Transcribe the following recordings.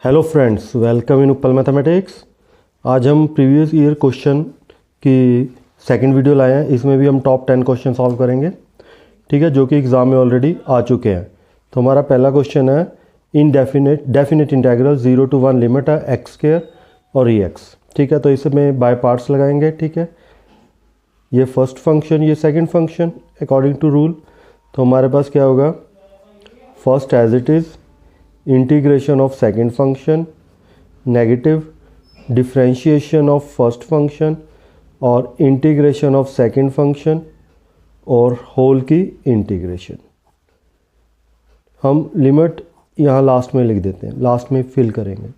Hello friends, welcome in उपल mathematics. आज हम प्रीवियस ईयर क्वेश्चन की सेकंड वीडियो लाए हैं। इसमें भी हम टॉप 10 क्वेश्चन सॉल्व करेंगे, ठीक है, जो कि एग्ज़ाम में ऑलरेडी आ चुके हैं। तो हमारा पहला क्वेश्चन है डेफिनेट इंटीग्रल 0 to 1 लिमिट है एक्स स्क्वायर और ई एक्स, ठीक है। तो इसमें बाय पार्ट्स लगाएंगे, ठीक है। ये फर्स्ट फंक्शन, ये second function according to rule. तो हमारे पास क्या होगा, first as it is integration of second function, negative differentiation of first function और इंटीग्रेशन ऑफ सेकेंड फंक्शन और होल की इंटीग्रेशन। हम लिमिट यहाँ लास्ट में लिख देते हैं, लास्ट में फिल करेंगे।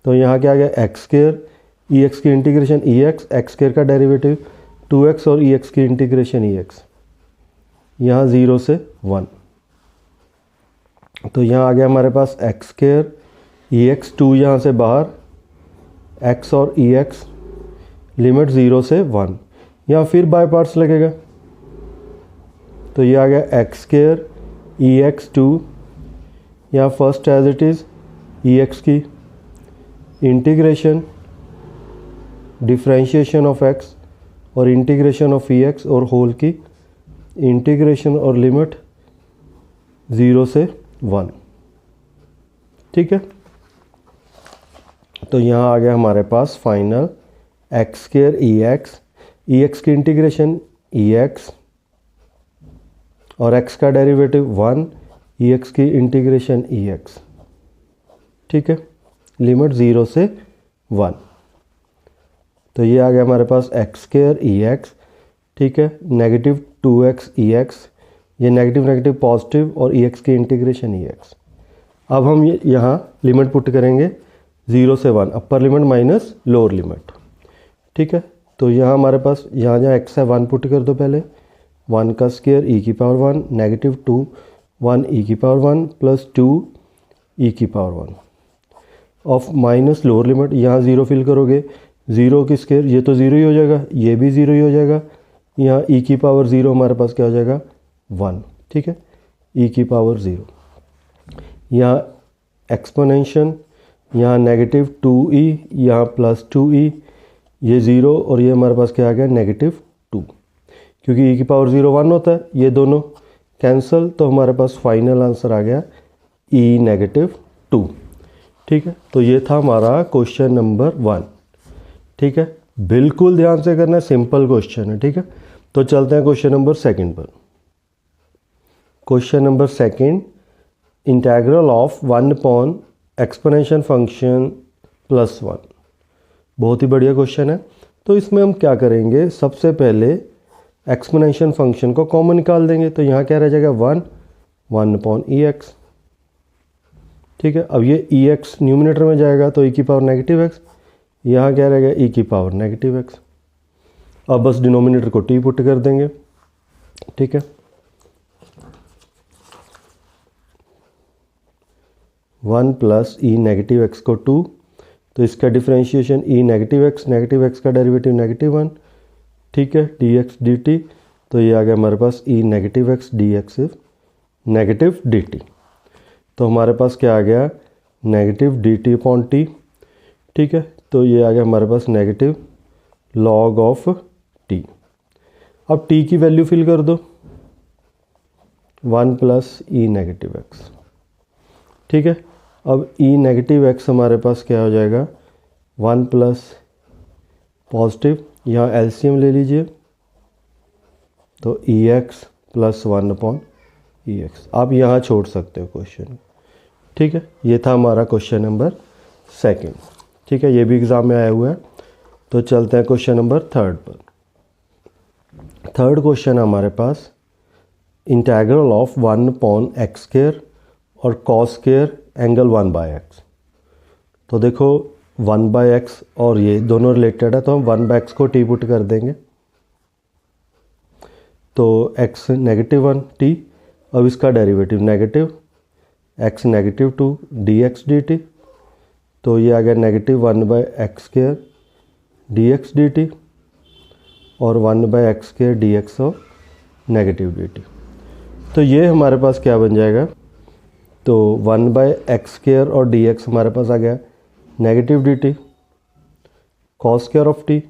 तो यहाँ क्या आ गया, एक्स स्क्वायर, ई एक्स की इंटीग्रेशन ई एक्स, एक्स स्क्वायर का डेरिवेटिव 2x और ई एक्स की इंटीग्रेशन ई एक्स, यहाँ 0 से 1। तो यहाँ आ गया हमारे पास एक्स स्क्वायर ई एक्स, 2 यहाँ से बाहर, x और ई एक्स, लिमिट 0 से 1। यहाँ फिर बाय पार्ट्स लगेगा। तो ये आ गया एक्स स्क्वायर ई एक्स 2, यहाँ first as it is e X की इंटीग्रेशन डिफरेंशिएशन ऑफ x और इंटीग्रेशन ऑफ ई एक्स और होल की इंटीग्रेशन और लिमिट 0 से 1, ठीक है। तो यहाँ आ गया हमारे पास फाइनल एक्स स्क्वायर ई एक्स की इंटीग्रेशन ई एक्स और x का डेरिवेटिव 1, ई एक्स की इंटीग्रेशन ई एक्स, ठीक है, लिमिट 0 से 1। तो ये आ गया हमारे पास एक्स स्क्वायर ई एक्स, ठीक है, नेगेटिव 2x ई एक्स, ये नेगेटिव नेगेटिव पॉजिटिव और ई एक्स की इंटीग्रेशन ई एक्स। अब हम यहाँ लिमिट पुट करेंगे 0 से 1, अपर लिमिट माइनस लोअर लिमिट, ठीक है। तो यहाँ हमारे पास यहाँ जहाँ x है 1 पुट कर दो पहले, 1 का स्क्वायर ई की पावर 1, नेगेटिव 2 1 ई की पावर 1 प्लस 2 ई की power 1 of minus lower limit, यहाँ 0 फिल करोगे, 0 की स्क्वायर, ये तो 0 ही हो जाएगा, ये भी 0 ही हो जाएगा। यहाँ ई की पावर 0 हमारे पास क्या हो जाएगा 1, ठीक है, ई की पावर 0। यहाँ एक्सपोनेंशियल, यहाँ नेगेटिव 2e, यहाँ प्लस 2e, ये 0 और ये हमारे पास क्या आ गया नेगेटिव 2, क्योंकि e की पावर 0 1 होता है, ये दोनों कैंसिल। तो हमारे पास फाइनल आंसर आ गया e नेगेटिव 2, ठीक है। तो ये था हमारा क्वेश्चन नंबर 1, ठीक है। बिल्कुल ध्यान से करना है, सिंपल क्वेश्चन है, ठीक है। तो चलते हैं क्वेश्चन नंबर 2 पर। Question number 2, integral of 1 upon exponential function plus 1। बहुत ही बढ़िया क्वेश्चन है। तो इसमें हम क्या करेंगे, सबसे पहले एक्सपोनेंशियल फंक्शन को कॉमन निकाल देंगे। तो यहाँ क्या रह जाएगा 1 अपॉन ई एक्स, ठीक है। अब ये ई एक्स न्यूमिनेटर में जाएगा तो ई की पावर नेगेटिव एक्स, यहाँ क्या रहेगा ई की पावर नेगेटिव एक्स। अब बस डिनोमिनेटर को टी पुट कर देंगे, ठीक है। वन प्लस ई नेगेटिव एक्स को 2, तो इसका डिफरेंशिएशन ई नेगेटिव एक्स का डेरिवेटिव नेगेटिव 1, ठीक है, डी एक्स डी टी। तो ये आ गया हमारे पास E negative x D x negative D T. तो हमारे पास क्या आ गया negative D T upon T, ठीक है। तो ये आ गया हमारे पास नेगेटिव लॉग ऑफ टी। अब टी की वैल्यू फिल कर दो, 1 प्लस ई नेगेटिव एक्स, ठीक है। अब ई नेगेटिव एक्स हमारे पास क्या हो जाएगा 1 प्लस पॉजिटिव, यहाँ एलसीएम ले लीजिए, तो ई एक्स प्लस 1 अपॉन ई एक्स। आप यहाँ छोड़ सकते हो क्वेश्चन, ठीक है। ये था हमारा क्वेश्चन नंबर 2, ठीक है, ये भी एग्ज़ाम में आया हुआ है। तो चलते हैं क्वेश्चन नंबर 3 पर। थर्ड क्वेश्चन है हमारे पास integral of 1 upon x square और कॉस स्क्वायर एंगल 1/x। तो देखो 1/x और ये दोनों रिलेटेड है, तो हम 1/x को टी पुट कर देंगे। तो x नेगेटिव 1 टी, अब इसका derivative negative x negative 2 D x D T. तो ये आ गया negative 1/x square D x D T और 1/x स्क्वायर डी एक्स और नेगेटिव डी टी। तो ये हमारे पास क्या बन जाएगा तो 1/x² और dx हमारे पास आ गया negative dt, cos square of t,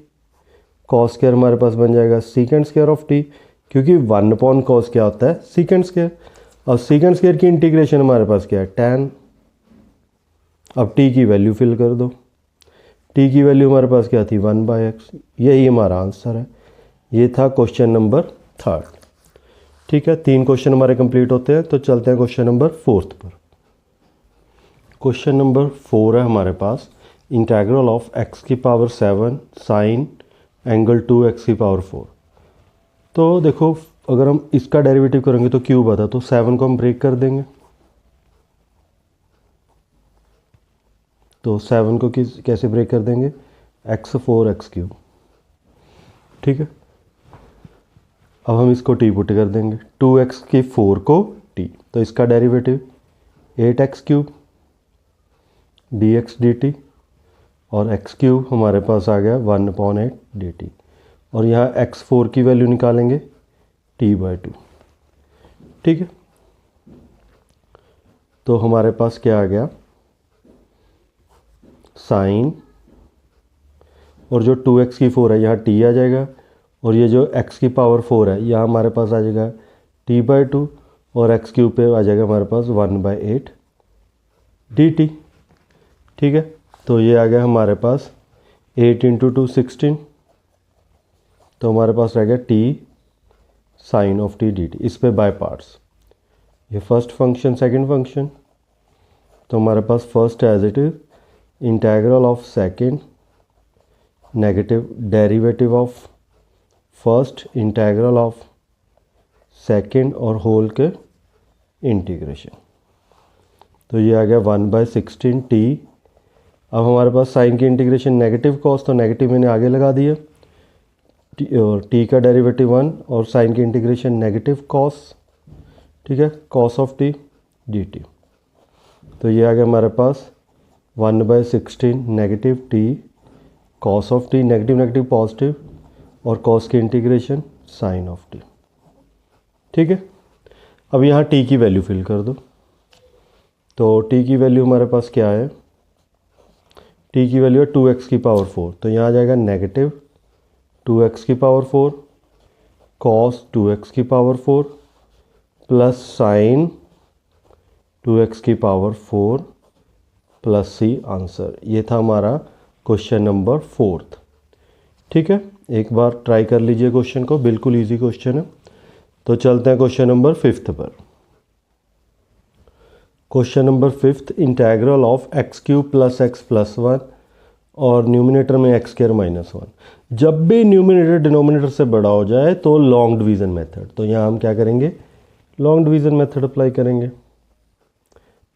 cos square हमारे पास बन जाएगा secant स्क्वायर ऑफ t, क्योंकि 1/cos क्या होता है secant स्क्वायर, और secant स्क्वायर की इंटीग्रेशन हमारे पास क्या है tan। अब t की वैल्यू फिल कर दो, t की वैल्यू हमारे पास क्या थी 1/x, यही हमारा आंसर है। ये था क्वेश्चन नंबर 3। ठीक है, 3 क्वेश्चन हमारे कंप्लीट होते हैं, तो चलते हैं क्वेश्चन नंबर 4 पर। क्वेश्चन नंबर 4 है हमारे पास, integral of x⁻7 sine angle 2x⁴। तो देखो अगर हम इसका डेरिवेटिव करेंगे तो क्यूब आता, तो 7 को हम ब्रेक कर देंगे, तो 7 को कैसे ब्रेक कर देंगे x4 x3। ठीक है, अब हम इसको t पुट कर देंगे, 2x⁴ को t, तो इसका डेरिवेटिव 8x³ dx dt, और x³ हमारे पास आ गया 1/8 dt, और यहाँ x4 की वैल्यू निकालेंगे t/2। ठीक है, तो हमारे पास क्या आ गया साइन, और जो 2x⁴ है यहाँ t आ जाएगा, और ये जो x⁴ है यहाँ हमारे पास आ जाएगा t/2, और x³ पे आ जाएगा हमारे पास 1/8 dt। ठीक है, तो ये आ गया हमारे पास 8 × 2 16, तो हमारे पास रह गया t sine of t dt। इस पे बाय पार्ट्स, ये फर्स्ट फंक्शन सेकंड फंक्शन, तो हमारे पास first as it is integral of second negative derivative of first integral of second और होल के इंटीग्रेशन, तो ये आ गया 1/16 t। अब हमारे पास साइन की इंटीग्रेशन नेगेटिव कॉस, तो नेगेटिव मैंने आगे लगा दिया, और t का डेरिवेटिव 1, और साइन की इंटीग्रेशन नेगेटिव कॉस। ठीक है, कॉस ऑफ t dt, तो ये आ गया हमारे पास 1/16 negative t cos of t, negative negative positive, और कॉस की इंटीग्रेशन साइन ऑफ t। ठीक है, अब यहाँ t की वैल्यू फिल कर दो, तो t की वैल्यू हमारे पास क्या है, t की वैल्यू है 2x⁴, तो यहाँ आ जाएगा negative 2x⁴ cos 2x⁴ plus sine 2x⁴ plus C answer. ये था हमारा क्वेश्चन नंबर 4। ठीक है, एक बार ट्राई कर लीजिए क्वेश्चन को, बिल्कुल इजी क्वेश्चन है। तो चलते हैं क्वेश्चन नंबर 5 पर। Question number 5, integral of x³ + x + 1, और न्यूमिनेटर में x² - 1। जब भी न्यूमिनेटर डिनोमिनेटर से बड़ा हो जाए तो लॉन्ग डिवीज़न मेथड, तो यहाँ हम क्या करेंगे लॉन्ग डिवीज़न मेथड अप्लाई करेंगे।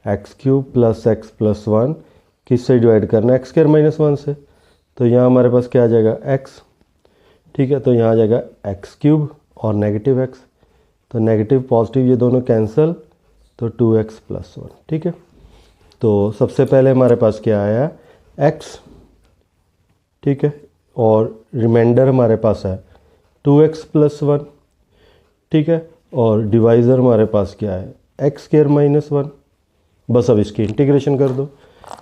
x³ + x + 1 किससे डिवाइड करना है, x² - 1 से, तो यहाँ हमारे पास क्या आ जाएगा x। ठीक है, तो यहाँ आ जाएगा x³ और नेगेटिव x, तो नेगेटिव पॉजिटिव ये दोनों कैंसिल, तो 2x + 1। ठीक है, तो सबसे पहले हमारे पास क्या आया x। ठीक है, और रिमाइंडर हमारे पास है 2x + 1। ठीक है, और डिवाइज़र हमारे पास क्या है x² - 1। बस अब इसकी इंटीग्रेशन कर दो,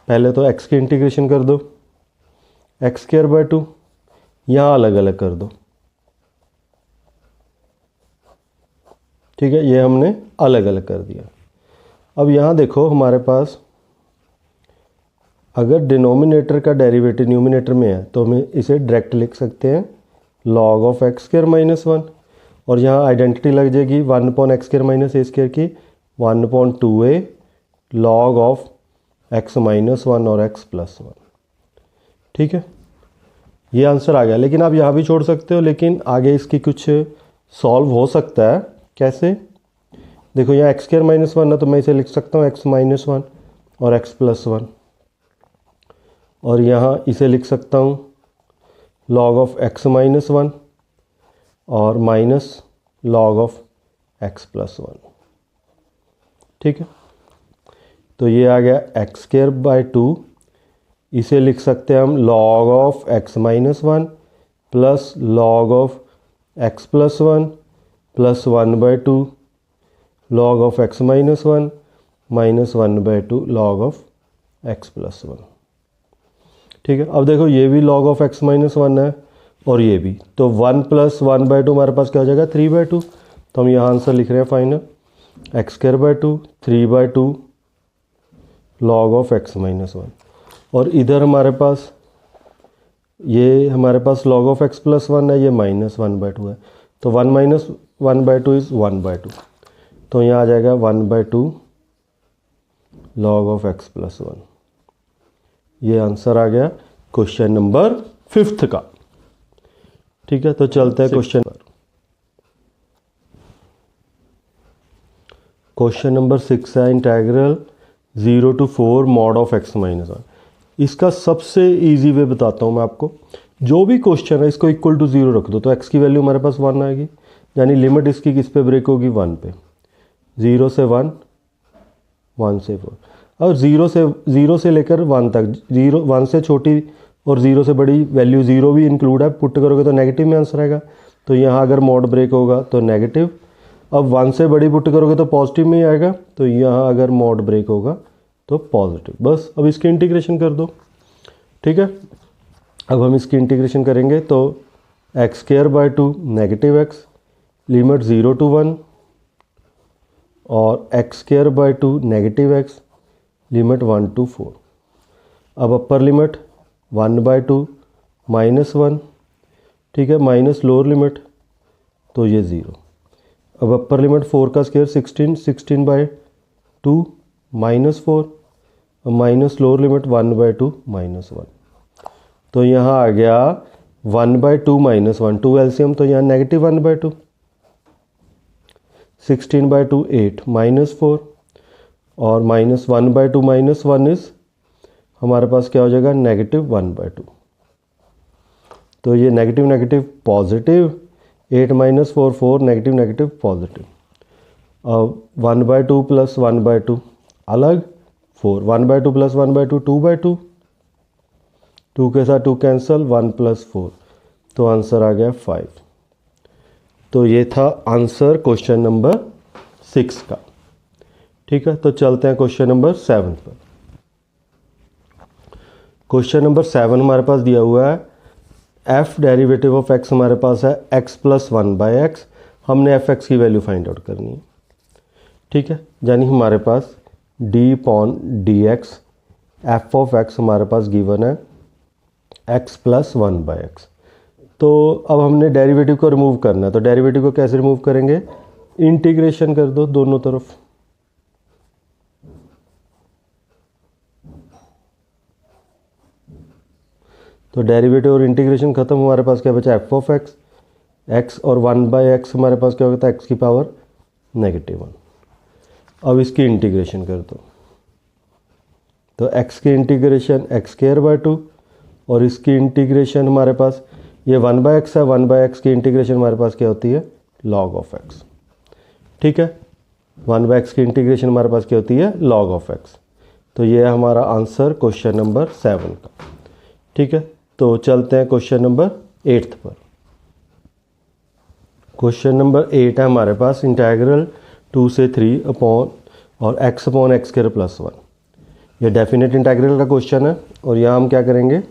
पहले तो x की इंटीग्रेशन कर दो, x²/2, यहाँ अलग अलग कर दो। ठीक है, ये हमने अलग अलग कर दिया। अब यहाँ देखो हमारे पास अगर डिनोमिनेटर का डेरिवेटिव न्यूमिनेटर में है तो हम इसे डायरेक्ट लिख सकते हैं log ऑफ x² - 1, और यहाँ आइडेंटिटी लग जाएगी 1/x² - a² की 1/2a log ऑफ x - 1 और x + 1। ठीक है, ये आंसर आ गया, लेकिन आप यहाँ भी छोड़ सकते हो, लेकिन आगे इसकी कुछ सॉल्व हो सकता है। कैसे, देखो यहाँ x² - 1 है, तो मैं इसे लिख सकता हूँ x - 1 और x + 1, और यहाँ इसे लिख सकता हूँ log ऑफ x - 1 और माइनस log ऑफ x + 1। ठीक है, तो ये आ गया x²/2, इसे लिख सकते हैं हम log of x - 1 plus log of x + 1 plus 1/2 log of x - 1 -1/2 log of x plus 1। ठीक है, अब देखो ये भी log ऑफ x माइनस 1 है और ये भी, तो 1 + 1/2 हमारे पास क्या हो जाएगा 3/2। तो हम यहाँ आंसर लिख रहे हैं final x²/2 3/2 log of x minus 1। और इधर हमारे पास log ऑफ x प्लस 1 है, ये -1/2 है, तो 1 - 1/2 इज़ 1/2। तो यहाँ आ जाएगा 1/2 log ऑफ x प्लस 1। ये आंसर आ गया क्वेश्चन नंबर 5 का। ठीक है, तो चलते हैं क्वेश्चन नंबर 6 है integral 0 to 4 mod of x minus 1। इसका सबसे इजी वे बताता हूँ मैं आपको। जो भी क्वेश्चन है इसको इक्वल टू 0 रख दो तो x की वैल्यू हमारे पास 1 आएगी, यानी लिमिट इसकी किस पे ब्रेक होगी 1 पे। 0 से 1, 1 से 4, और 0 से लेकर 1 तक, 1 से छोटी और 0 से बड़ी वैल्यू 0 भी इंक्लूड है, पुट करोगे तो नेगेटिव में आंसर आएगा। तो यहाँ अगर मॉड ब्रेक होगा तो नेगेटिव, अब 1 से बड़ी पुट करोगे तो पॉजिटिव में ही आएगा, तो यहाँ अगर मॉड ब्रेक होगा तो पॉजिटिव। बस अब इसकी इंटीग्रेशन कर दो। ठीक है, अब हम इसकी इंटीग्रेशन करेंगे तो x²/2 -x लिमिट 0 to 1 और x²/2 -x लिमिट 1 to 4। अब अपर लिमिट 1/2 -1, ठीक है, माइनस लोअर लिमिट तो ये 0। अब अपर लिमिट 4 का स्क्वायर 16, 16/2 -4 और माइनस लोअर लिमिट 1/2 -1। तो यहाँ आ गया 1/2 -1, 2 एलसीएम तो यहाँ -1/2, 16/2 8 -4 और -1/2 -1 इज हमारे पास क्या हो जाएगा -1/2। तो ये negative negative positive, 8 - 4 4, negative negative positive. अब 1/2 + 1/2 अलग, 4, 1/2 + 1/2 2/2, 2 के साथ 2 कैंसिल, 1 + 4, तो आंसर आ गया 5। तो ये था आंसर क्वेश्चन नंबर 6 का। ठीक है, तो चलते हैं क्वेश्चन नंबर 7 पर। क्वेश्चन नंबर 7 हमारे पास दिया हुआ है f डेरिवेटिव ऑफ x हमारे पास है x + 1/x। हमने f(x) की वैल्यू फाइंड आउट करनी है। ठीक है, यानी हमारे पास d/dx f(x) हमारे पास गिवन है x + 1/x। तो अब हमने डेरिवेटिव को रिमूव करना है, तो डेरिवेटिव को कैसे रिमूव करेंगे, इंटीग्रेशन कर दो दोनों तरफ। तो डेरिवेटिव और इंटीग्रेशन खत्म, हमारे पास क्या बचा f(x), x और 1/x हमारे पास क्या होता है x की पावर -1। अब इसकी इंटीग्रेशन कर दो, तो x की इंटीग्रेशन x²/2 और इसकी इंटीग्रेशन हमारे पास ये 1/x है, 1/x की इंटीग्रेशन हमारे पास क्या होती है log ऑफ x। ठीक है, 1/x की इंटीग्रेशन हमारे पास क्या होती है log ऑफ x। तो ये है हमारा आंसर क्वेश्चन नंबर 7 का। ठीक है, तो चलते हैं क्वेश्चन नंबर 8 पर। क्वेश्चन नंबर 8 है हमारे पास इंटीग्रल 2 से 3 अपॉन और x/x² + 1। ये डेफिनेट इंटीग्रल का क्वेश्चन है और यहाँ हम क्या करेंगे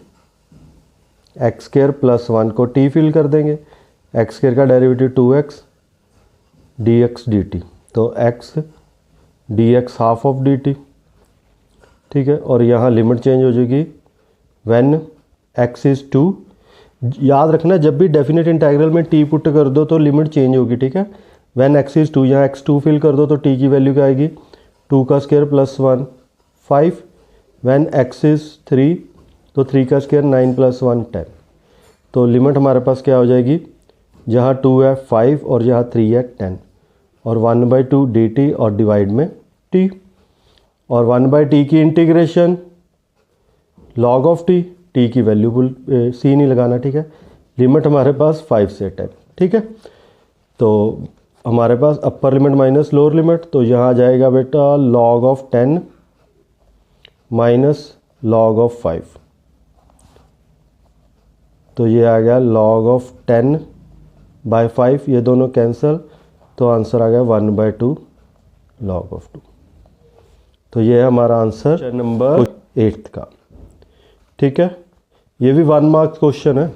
x² + 1 को t फिल कर देंगे। x² का डेरिवेटिव 2x dx dt, तो x dx half of dt। ठीक है, और यहाँ लिमिट चेंज हो जाएगी व्हेन x इज़ 2। याद रखना जब भी डेफिनेट इंटीग्रल में t पुट कर दो तो लिमिट चेंज होगी। ठीक है, व्हेन x इज़ 2, यहाँ x2 फिल कर दो तो t की वैल्यू क्या आएगी 2 का स्क्वायर + 1 5। व्हेन x इज़ 3 तो 3 का स्क्वायर 9 + 1 10। तो लिमिट हमारे पास क्या हो जाएगी, जहाँ 2 है 5 और यहाँ 3 है 10, और 1/2 dt और डिवाइड में t, और 1/t की integration log of t, t की वैल्यू c नहीं लगाना। ठीक है, लिमिट हमारे पास 5 से 10। ठीक है, तो हमारे पास upper limit minus lower limit, तो यहाँ आ जाएगा बेटा log of 10 minus log of 5। तो ये आ गया log ऑफ 10/5, ये दोनों कैंसिल, तो आंसर आ गया 1/2 log ऑफ 2। तो ये है हमारा आंसर नंबर 8 का। ठीक है, ये भी 1 मार्क्स क्वेश्चन है।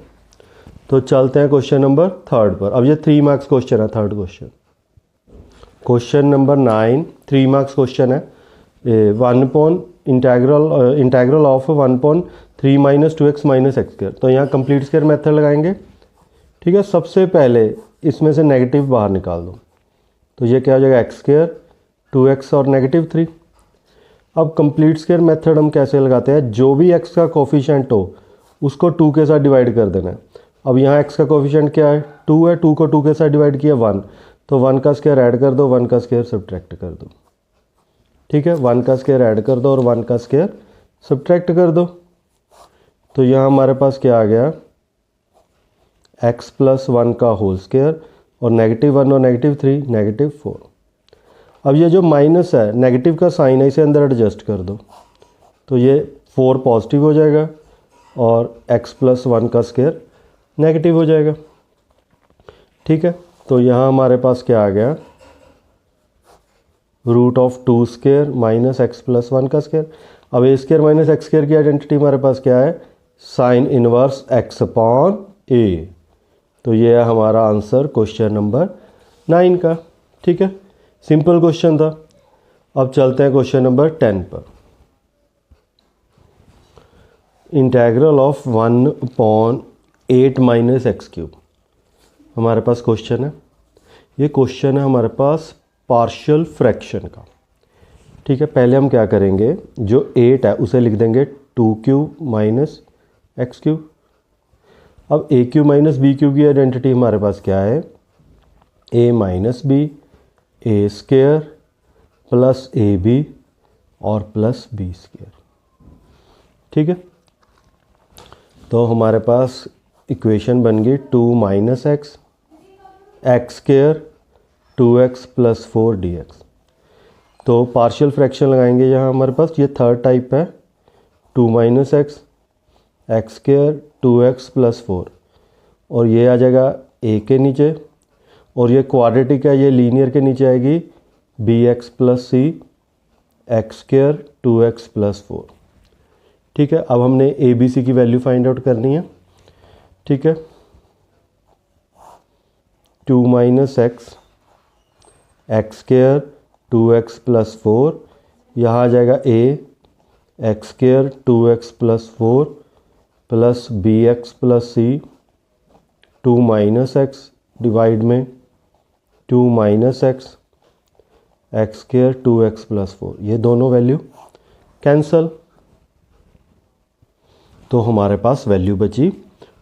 तो चलते हैं क्वेश्चन नंबर 3 पर। अब ये 3 मार्क्स क्वेश्चन है, third question. Question number 9 3 marks question है। 1 integral of 1/3 minus 2x minus x square. तो यहाँ कंप्लीट स्क्वायर मेथड लगाएंगे। ठीक है, सबसे पहले इसमें से नेगेटिव बाहर निकाल दो, तो ये क्या हो जाएगा एक्स स्क्वायर 2x और -3। अब कंप्लीट स्क्वायर मेथड हम कैसे लगाते हैं, जो भी x का कोफिशिएंट हो उसको 2 के साथ डिवाइड कर देना है। अब यहाँ x का कोफिशिएंट क्या है 2 है, 2 को 2 के साथ डिवाइड किया 1, तो 1 का स्क्वायर ऐड कर दो, 1 का स्क्वायर सब्ट्रैक्ट कर दो। ठीक है, 1 का स्क्वायर ऐड कर दो और 1 का स्क्वायर सब्ट्रैक्ट कर दो। तो यहाँ हमारे पास क्या आ गया x + 1 का होल स्क्वायर और -1 और -3 -4। अब ये जो माइनस है नेगेटिव का साइन है, इसे अंदर एडजस्ट कर दो, तो ये 4 पॉजिटिव हो जाएगा और x + 1 का स्क्वायर नेगेटिव हो जाएगा। ठीक है, तो यहाँ हमारे पास क्या आ गया √2 स्क्वायर माइनस x + 1 का स्क्वायर। अब a square minus x square की आइडेंटिटी हमारे पास क्या है साइन इनवर्स x/a। तो ये है हमारा आंसर क्वेश्चन नंबर 9 का। ठीक है, सिंपल क्वेश्चन था। अब चलते हैं क्वेश्चन नंबर 10 पर। इंटेग्रल ऑफ 1/8 माइनस x³ हमारे पास क्वेश्चन है। ये क्वेश्चन है हमारे पास पार्शियल फ्रैक्शन का। ठीक है, पहले हम क्या करेंगे, जो 8 है उसे लिख देंगे 2³ माइनस x³। अब a³ माइनस b³ की आइडेंटिटी हमारे पास क्या है a minus b a square plus ab और प्लस b स्क्वायर। ठीक है, तो हमारे पास इक्वेशन बन गई 2 minus x square 2x + 4 dx। तो पार्शियल फ्रैक्शन लगाएंगे यहाँ हमारे पास, ये थर्ड टाइप है 2 माइनस एक्स स्क्वायर 2x + 4 और ये आ जाएगा a के नीचे, और ये क्वाड्रेटिक है, ये लीनियर के नीचे आएगी bx + c x square 2x + 4। ठीक है, अब हमने a b c की वैल्यू फाइंड आउट करनी है। ठीक है, 2 माइनस एक्स स्क्वायर 2x + 4, यहाँ आ जाएगा a x square 2x + 4 plus bx + c 2 minus x divide में 2 माइनस एक्स स्क्वायर 2x + 4, ये दोनों वैल्यू कैंसल। तो हमारे पास वैल्यू बची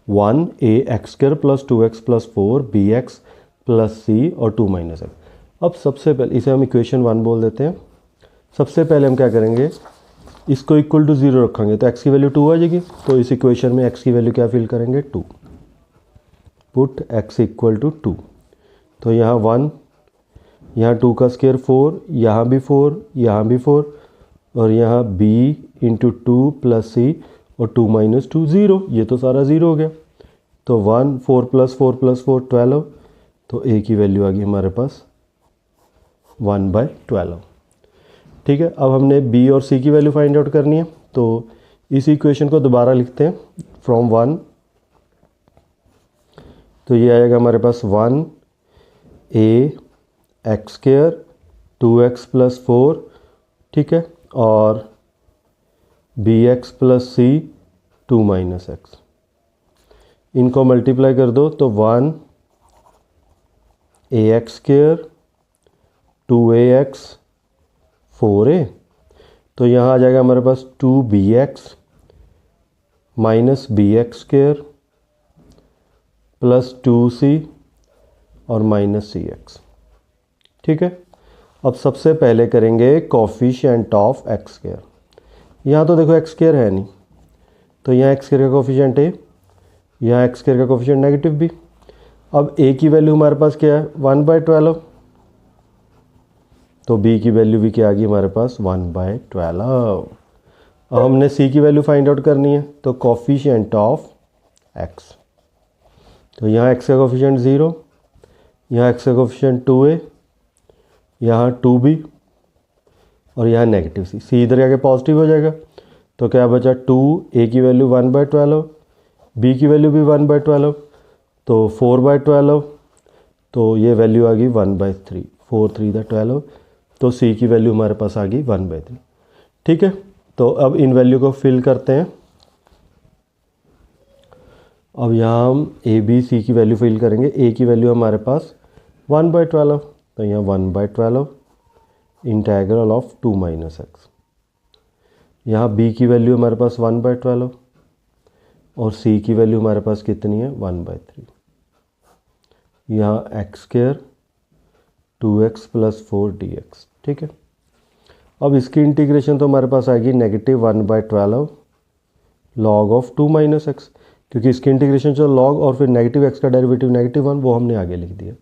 1a² + 2x + 4 bx + c और 2 माइनस एक्स। अब सबसे पहले इसे हम इक्वेशन 1 बोल देते हैं। सबसे पहले हम क्या करेंगे, इसको इक्वल टू 0 रखेंगे तो x की वैल्यू 2 आ जाएगी। तो इस इक्वेशन में x की वैल्यू क्या फिल करेंगे 2, पुट x = 2। तो यहाँ 1, यहाँ 2 का स्क्वायर 4, यहाँ भी 4, यहाँ भी 4, और यहाँ b × 2 + c और 2 - 2 0, ये तो सारा 0 हो गया। तो 1 4 + 4 + 4 12, तो a की वैल्यू आ गई हमारे पास 1/12। ठीक है, अब हमने b और c की वैल्यू फाइंड आउट करनी है। तो इस इक्वेशन को दोबारा लिखते हैं फ्रॉम 1। तो ये आएगा हमारे पास 1a² 2x + 4, ठीक है, और bx + c 2 माइनस एक्स। इनको मल्टीप्लाई कर दो तो 1ax² 2ax 4a, तो यहाँ आ जाएगा हमारे पास 2bx - bx² + 2c और -cx। ठीक है, अब सबसे पहले करेंगे कोफिशिएंट ऑफ x²। यहाँ तो देखो x² है नहीं, तो यहाँ x² का कोफिशिएंट a, यहाँ x² का कोफिशिएंट नेगेटिव भी। अब a की वैल्यू हमारे पास क्या है 1/12, तो b की वैल्यू भी क्या आ गई हमारे पास 1/12। अब हमने c की वैल्यू फाइंड आउट करनी है, तो कोफिशिएंट ऑफ x। तो यहाँ x का कोफिशिएंट 0, यहाँ x का कोफिशिएंट 2a, यहाँ 2b और यहाँ नेगेटिव सी इधर आके पॉजिटिव हो जाएगा। तो क्या बचा 2, ए की वैल्यू 1/12, बी की वैल्यू भी 1/12, तो 4/12, तो ये वैल्यू आ गई 1/3, 4 3 12, तो सी की वैल्यू हमारे पास आ गई 1/3। ठीक है, तो अब इन वैल्यू को फिल करते हैं। अब यहाँ हम ए बी सी की वैल्यू फिल करेंगे। ए की वैल्यू हमारे पास 1/12, तो यहाँ 1/12 इंटीग्रल ऑफ 2 - x। यहाँ बी की वैल्यू हमारे पास 1/12 और सी की वैल्यू हमारे पास कितनी है 1/3। यहाँ x² 2x + 4 dx। ठीक है, अब इसकी इंटीग्रेशन तो हमारे पास आएगी -1/12 log ऑफ 2 - x, क्योंकि इसकी इंटीग्रेशन जो log और फिर -x का डेरिवेटिव -1 वो हमने आगे लिख दिया।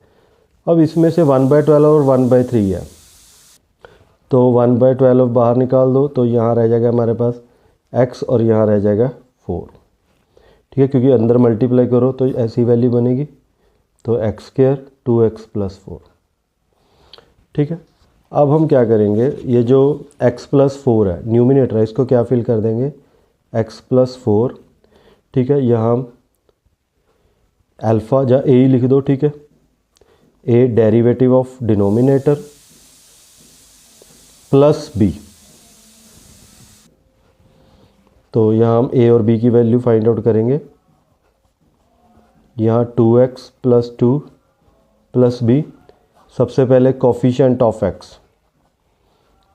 अब इसमें से 1/12 और 1/3 है, तो 1/12 बाहर निकाल दो, तो यहाँ रह जाएगा हमारे पास x और यहाँ रह जाएगा 4। ठीक है, क्योंकि अंदर मल्टीप्लाई करो तो ऐसी वैल्यू बनेगी, तो x² 2x + 4। ठीक है, अब हम क्या करेंगे, ये जो x + 4 है न्यूमिनेटर है, इसको क्या फिल कर देंगे x + 4। ठीक है, यहाँ हम अल्फ़ा या ए ही लिख दो। ठीक है, A derivative of denominator plus B, तो यहाँ हम ए और बी की वैल्यू फाइंड आउट करेंगे। यहाँ 2x + 2 + b, सबसे पहले कोफिशिएंट ऑफ x,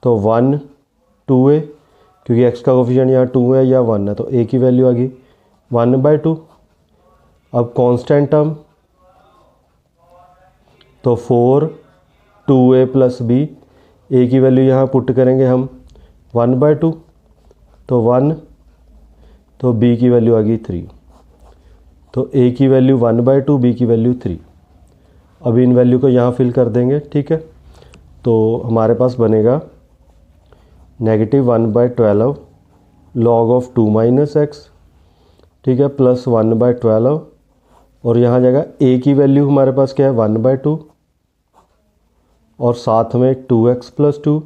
तो 1 2a, क्योंकि x का कोफिशिएंट यहाँ 2 है या 1 है, तो a की वैल्यू आ गई 1/2। अब कांस्टेंट टर्म, तो 4 2a + b, a की वैल्यू यहाँ पुट करेंगे हम 1/2, तो 1, तो b की वैल्यू आ गई 3, तो a की वैल्यू 1/2, b की वैल्यू 3। अब इन वैल्यू को यहाँ फिल कर देंगे। ठीक है, तो हमारे पास बनेगा -1/12 log ऑफ 2 - x। ठीक है, प्लस 1/12, और यहाँ जाएगा a की वैल्यू हमारे पास क्या है 1/2 और साथ में 2x + 2,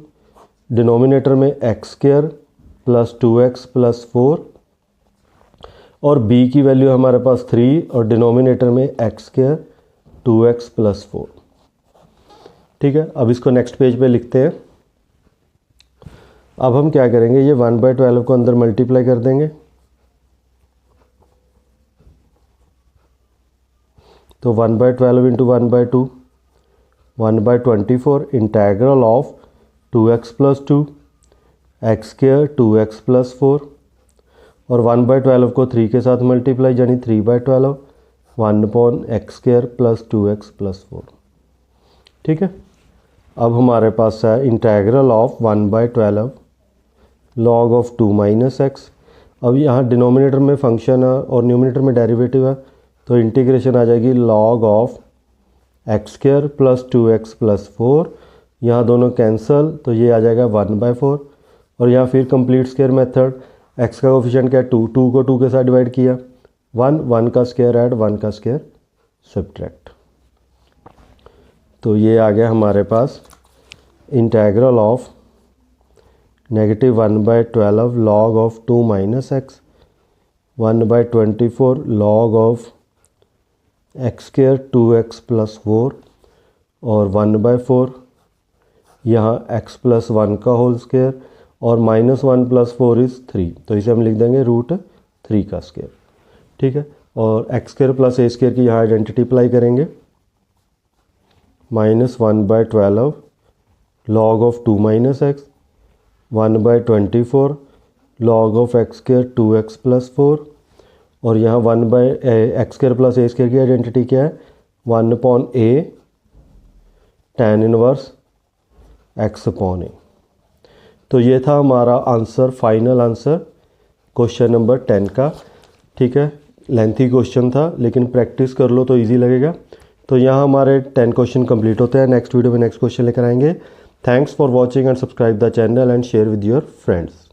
डिनोमिनेटर में x² + 2x + 4, और b की वैल्यू हमारे पास 3 और डिनोमिनेटर में x² 2x + 4। ठीक है, अब इसको नेक्स्ट पेज पे लिखते हैं। अब हम क्या करेंगे, ये 1/12 को अंदर मल्टीप्लाई कर देंगे, तो 1/12 × 1/2 1/24 integral of 2x + 2 x² 2x + 4, और 1/12 को 3 के साथ मल्टीप्लाई, यानी 3/12 1/x² + 2x + 4। ठीक है, अब हमारे पास है integral of 1/12 log of 2 - x। अब यहाँ डिनोमिनेटर में फंक्शन है और न्यूमिनेटर में डेरिवेटिव है, तो इंटीग्रेशन आ जाएगी log ऑफ x² + 2x + 4, यहाँ दोनों कैंसल, तो ये आ जाएगा 1/4, और यहाँ फिर कंप्लीट स्क्वायर मेथड, x का कोफिशिएंट क्या है 2, 2 को 2 के साथ डिवाइड किया 1, 1 का स्क्वायर ऐड 1 का स्क्वायर सब्ट्रैक्ट, तो ये आ गया हमारे पास integral of -1/12 log of 2 - x 1/24 log of x² 2x + 4 और 1/4 यहाँ x + 1 का होल स्क्वायर, और -1 + 4 = 3, तो इसे हम लिख देंगे √3 का स्क्वायर। ठीक है, और x² + a² की यहाँ आइडेंटिटी अप्लाई करेंगे। -1/12 log of 2 - x 1/24 log of x² 2x + 4, और यहाँ x² + a² की आइडेंटिटी क्या है 1/a tan इनवर्स x/a। तो ये था हमारा answer, final answer question number 10 का। ठीक है, लेंथी क्वेश्चन था, लेकिन प्रैक्टिस कर लो तो इजी लगेगा। तो यहाँ हमारे 10 क्वेश्चन कंप्लीट होते हैं। नेक्स्ट वीडियो में नेक्स्ट क्वेश्चन लेकर आएंगे। Thanks for watching and subscribe the channel and share with your friends.